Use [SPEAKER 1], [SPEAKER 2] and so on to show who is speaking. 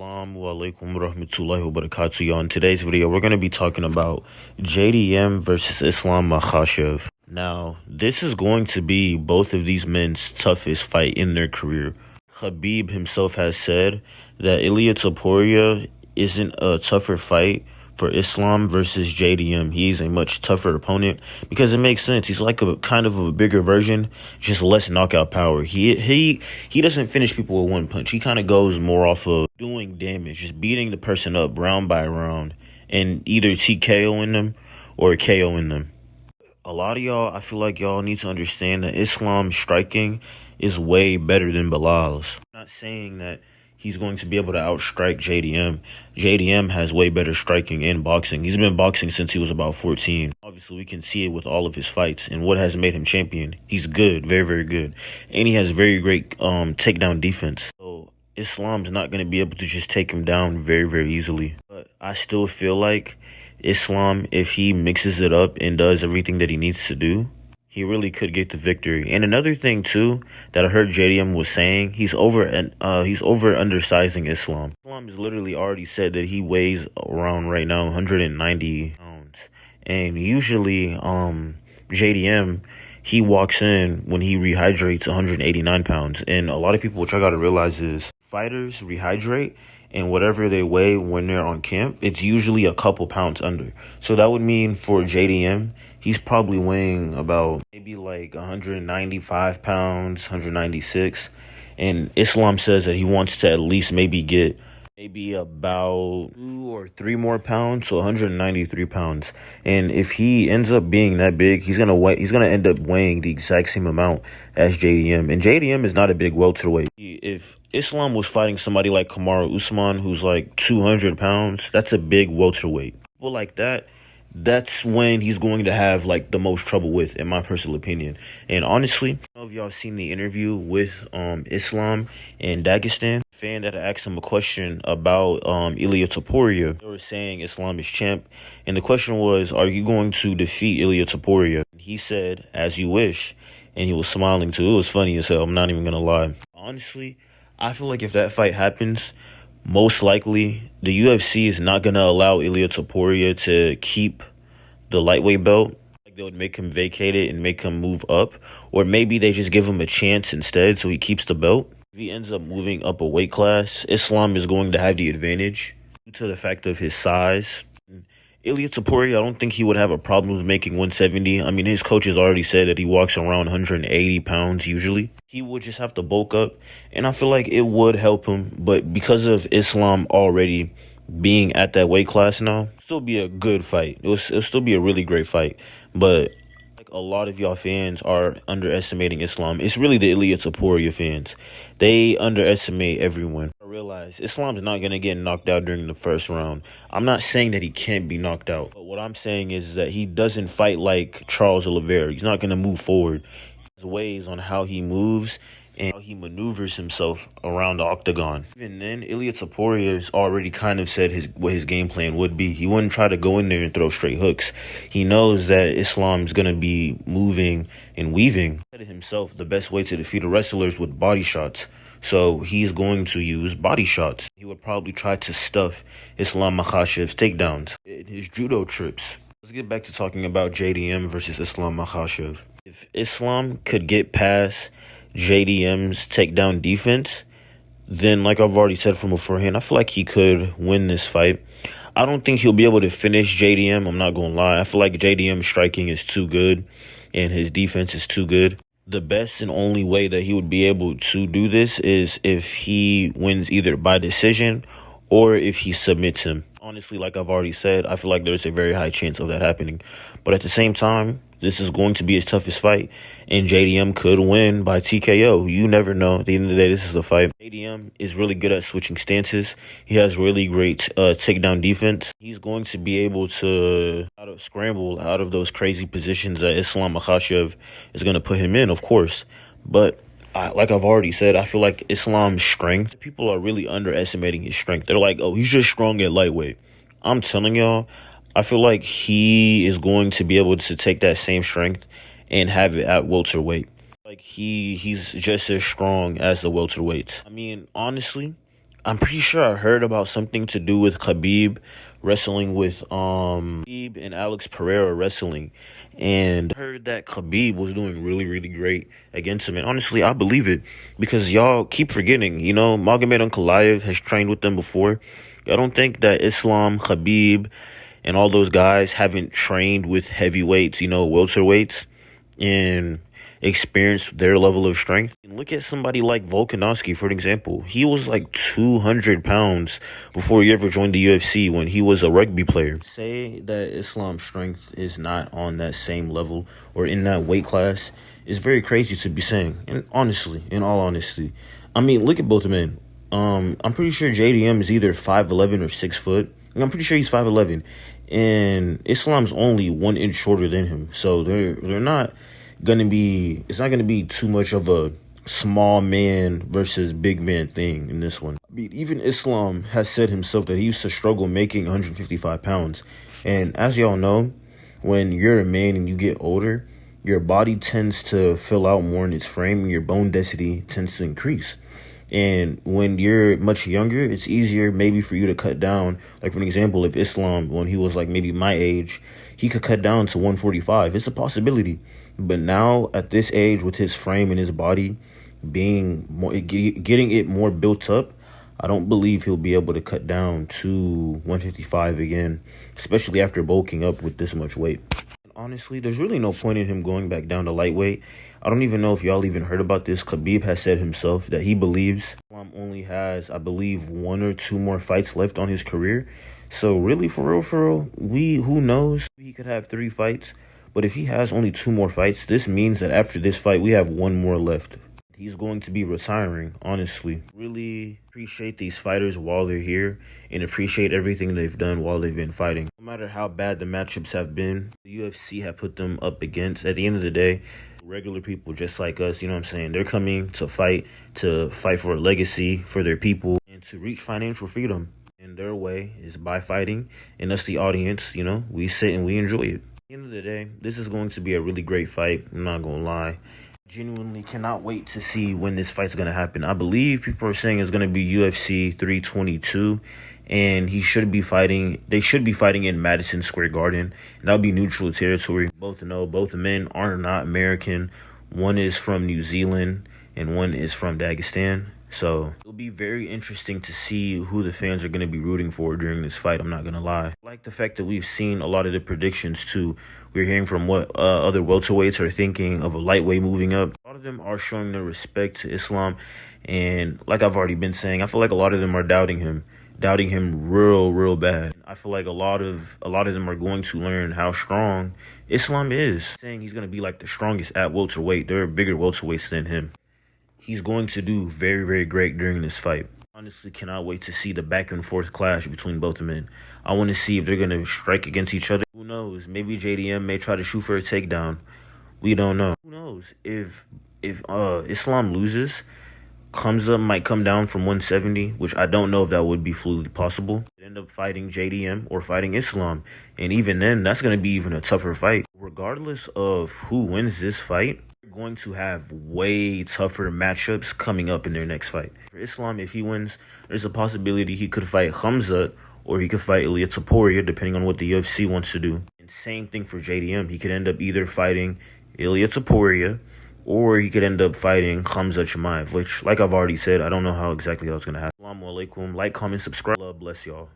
[SPEAKER 1] Assalamu alaikum warahmatullahi wabarakatuh. Y'all. In today's video, we're going to be talking about JDM versus Islam Makhachev. Now, this is going to be both of these men's toughest fight in their career. Khabib himself has said that Ilia Topuria isn't a tougher fight for Islam versus JDM. He's a much tougher opponent because it makes sense. He's like a kind of a bigger version, just less knockout power. He doesn't finish people with one punch. He kind of goes more off of doing damage, just beating the person up round by round and either TKOing them or KOing them. A lot of y'all, I feel like y'all need to understand that Islam's striking is way better than Bilal's. I'm not saying that he's going to be able to outstrike JDM. JDM has way better striking and boxing. He's been boxing since he was about 14. Obviously, we can see it with all of his fights and what has made him champion. He's good, very, very good. And he has very great takedown defense. So Islam's not going to be able to just take him down very, very easily. But I still feel like Islam, if he mixes it up and does everything that he needs to do, he really could get the victory. And another thing too that I heard JDM was saying, he's over undersizing Islam. Islam has literally already said that he weighs around right now 190 pounds. And usually JDM, he walks in when he rehydrates 189 pounds. And a lot of people, which I gotta realize is, fighters rehydrate and whatever they weigh when they're on camp, it's usually a couple pounds under. So that would mean for JDM, he's probably weighing about maybe like 195 pounds, 196. And Islam says that he wants to at least maybe get maybe about 2 or 3 more pounds, so 193 pounds. And if he ends up being that big, he's gonna end up weighing the exact same amount as JDM. And JDM is not a big welterweight. If Islam was fighting somebody like Kamaru Usman, who's like 200 pounds, that's a big welterweight. People like that, that's when he's going to have like the most trouble with, in my personal opinion. And honestly, I don't know if y'all seen the interview with Islam in Dagestan. A fan that asked him a question about Ilia Topuria. They were saying Islam is champ, and the question was, are you going to defeat Ilia Topuria? And he said, as you wish, and he was smiling too. It was funny as hell, I'm not even gonna lie. Honestly, I feel like if that fight happens, most likely the UFC is not going to allow Ilia Topuria to keep the lightweight belt. Like, they would make him vacate it and make him move up. Or maybe they just give him a chance instead so he keeps the belt. If he ends up moving up a weight class, Islam is going to have the advantage due to the fact of his size. Ilia Topuria, I don't think he would have a problem with making 170. I mean, his coach has already said that he walks around 180 pounds usually. He would just have to bulk up, and I feel like it would help him. But because of Islam already being at that weight class now, it'll still be a good fight. It'll still be a really great fight. But like, a lot of y'all fans are underestimating Islam. It's really the Ilia Topuria fans. They underestimate everyone. I realize Islam's not going to get knocked out during the first round. I'm not saying that he can't be knocked out. But what I'm saying is that he doesn't fight like Charles Oliveira. He's not going to move forward. His ways on how he moves and how he maneuvers himself around the octagon. Even then, Ilia Topuria has already kind of said what his game plan would be. He wouldn't try to go in there and throw straight hooks. He knows that Islam's going to be moving and weaving. He said himself, the best way to defeat a wrestler is with body shots. So he's going to use body shots. He would probably try to stuff Islam Makhachev's takedowns in his judo trips. Let's get back to talking about JDM versus Islam Makhachev. If Islam could get past JDM's takedown defense, then like I've already said from beforehand, I feel like he could win this fight. I don't think he'll be able to finish JDM, I'm not going to lie. I feel like JDM's striking is too good and his defense is too good. The best and only way that he would be able to do this is if he wins either by decision or if he submits him. Honestly, like I've already said, I feel like there's a very high chance of that happening. But at the same time, this is going to be his toughest fight, and JDM could win by TKO. You never know. At the end of the day, this is a fight. JDM is really good at switching stances. He has really great takedown defense. He's going to be able to scramble out of those crazy positions that Islam Makhachev is going to put him in, of course. But like I've already said, I feel like Islam's strength, people are really underestimating his strength. They're like, oh, he's just strong at lightweight. I'm telling y'all, I feel like he is going to be able to take that same strength and have it at welterweight. Like he's just as strong as the welterweights. I mean, honestly, I'm pretty sure I heard about something to do with Khabib wrestling with Khabib and Alex Pereira wrestling, and I heard that Khabib was doing really, really great against him. And honestly, I believe it because y'all keep forgetting, Magomed Ankalaev has trained with them before. I don't think that Islam, Khabib, and all those guys haven't trained with heavyweights, welterweights, and experienced their level of strength. And look at somebody like Volkanovski, for example. He was like 200 pounds before he ever joined the UFC when he was a rugby player. Say that Islam's strength is not on that same level or in that weight class is very crazy to be saying. And honestly, in all honesty, I mean, look at both men. I'm pretty sure JDM is either 5'11 or 6 foot. I'm pretty sure he's 5'11, and Islam's only 1 inch shorter than him. So they're not gonna be. It's not gonna be too much of a small man versus big man thing in this one. I mean, even Islam has said himself that he used to struggle making 155 pounds, and as y'all know, when you're a man and you get older, your body tends to fill out more in its frame, and your bone density tends to increase. And when you're much younger, it's easier maybe for you to cut down. Like, for an example, if Islam, when he was like maybe my age, he could cut down to 145. It's a possibility. But now at this age, with his frame and his body being more, getting it more built up, I don't believe he'll be able to cut down to 155 again, especially after bulking up with this much weight. Honestly, there's really no point in him going back down to lightweight. I don't even know if y'all even heard about this. Khabib has said himself that he believes Islam only has, I believe, 1 or 2 more fights left on his career. So really, for real, who knows? He could have 3 fights. But if he has only 2 more fights, this means that after this fight, we have 1 more left. He's going to be retiring, honestly. Really appreciate these fighters while they're here and appreciate everything they've done while they've been fighting. No matter how bad the matchups have been, the UFC have put them up against. At the end of the day, regular people just like us, they're coming to fight for a legacy for their people and to reach financial freedom. And their way is by fighting, and us, the audience, we sit and we enjoy it. At the end of the day, this is going to be a really great fight. I'm not going to lie. Genuinely cannot wait to see when this fight's going to happen. I believe people are saying it's going to be UFC 322, and they should be fighting in Madison Square Garden. And that'll be neutral territory. Both men are not American. One is from New Zealand and one is from Dagestan. So it'll be very interesting to see who the fans are going to be rooting for during this fight. I'm not going to lie. I like the fact that we've seen a lot of the predictions too. We're hearing from what other welterweights are thinking of a lightweight moving up. A lot of them are showing their respect to Islam. And like I've already been saying, I feel like a lot of them are doubting him real bad. I feel like a lot of them are going to learn how strong Islam is. Saying he's going to be like the strongest at welterweight. There are bigger welterweights than him. He's going to do very, very great during this fight. Honestly, cannot wait to see the back and forth clash between both men. I want to see if they're going to strike against each other. Who knows? Maybe JDM may try to shoot for a takedown. We don't know. Who knows? If Islam loses, Khamzat might come down from 170, which I don't know if that would be fluidly possible. End up fighting JDM or fighting Islam. And even then, that's going to be even a tougher fight. Regardless of who wins this fight, they're going to have way tougher matchups coming up in their next fight. For Islam, if he wins, there's a possibility he could fight Khamzat or he could fight Ilia Topuria, depending on what the UFC wants to do. And same thing for JDM. He could end up either fighting Ilia Topuria or he could end up fighting Khamzat Chimaev, which, like I've already said, I don't know how exactly that's going to happen. Assalamu alaikum. Like, comment, subscribe. Love, bless y'all.